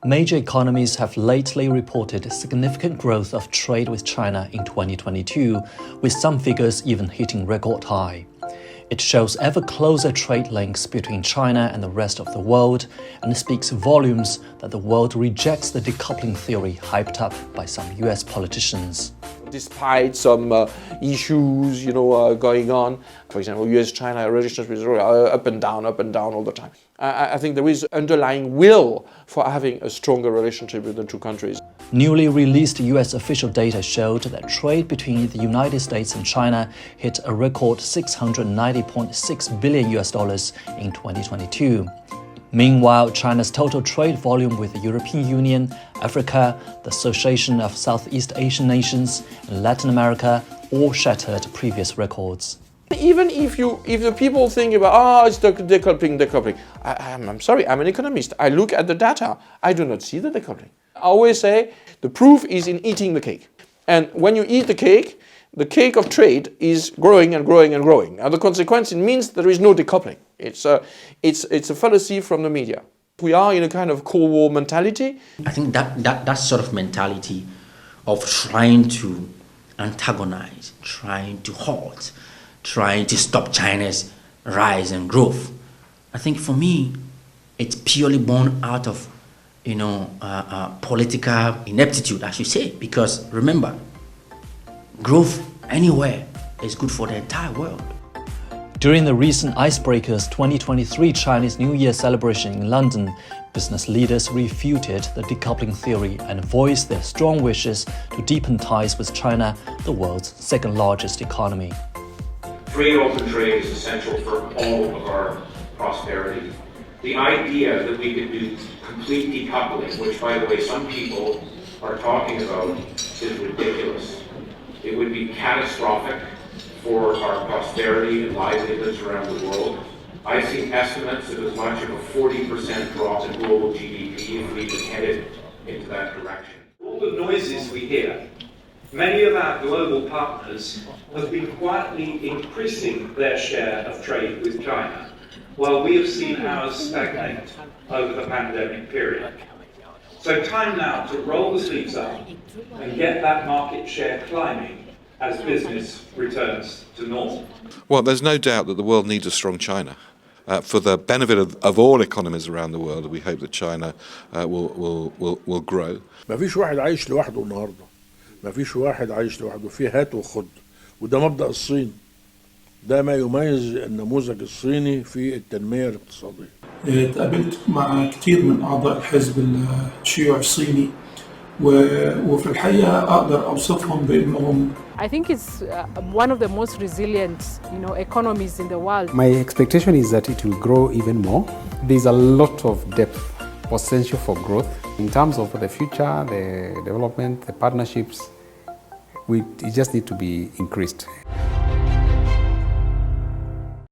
Major economies have lately reported significant growth of trade with China in 2022, with some figures even hitting record high. It shows ever closer trade links between China and the rest of the world, and speaks volumes that the world rejects the decoupling theory hyped up by some US politicians. Despite some issues, going on, for example, US-China relations are up and down all the time. I think there is underlying will for having a stronger relationship with the two countries. Newly released US official data showed that trade between the United States and China hit a record $690.6 billion in 2022. Meanwhile, China's total trade volume with the European Union, Africa, the Association of Southeast Asian Nations, and Latin America all shattered previous records. Even if the people think about, it's decoupling, I'm sorry, I'm an economist. I look at the data. I do not see the decoupling. I always say the proof is in eating the cake. And when you eat the cake of trade is growing and growing and growing. And the consequence, it means there is no decoupling. It's a fallacy from the media. We are in a kind of Cold War mentality. I think that sort of mentality of trying to antagonize, trying to halt, trying to stop China's rise and growth, I think for me, it's purely born out of, political ineptitude, as you say, because remember, growth anywhere is good for the entire world. During the recent Icebreakers 2023 Chinese New Year celebration in London, business leaders refuted the decoupling theory and voiced their strong wishes to deepen ties with China, the world's second largest economy. Free and open trade is essential for all of our prosperity. The idea that we could do complete decoupling, which by the way some people are talking about, is ridiculous. It would be catastrophic for our prosperity and livelihoods around the world. I've seen estimates of as much of a 40% drop in global GDP if we were headed into that direction. All the noises we hear, many of our global partners have been quietly increasing their share of trade with China, while we have seen ours stagnate over the pandemic period. So time now to roll the sleeves up and get that market share climbing as business returns to normal. Well, there's no doubt that the world needs a strong China. For the benefit of all economies around the world, we hope that China will grow. ما فيش واحد عايش لوحده النهارده. ما فيش واحد عايش لوحده، في هات وخد. وده مبدأ الصين. ده ما يميز النموذج الصيني في التنمية الاقتصادية. تقابلت مع كثير من أعضاء الحزب الشيوعي الصيني وفي الحقيقة أقدر أوصفهم بأنهم I think it's one of the most resilient, economies in the world. My expectation is that it will grow even more. There's a lot of depth, potential for growth. In terms of the future, the development, the partnerships, it just need to be increased.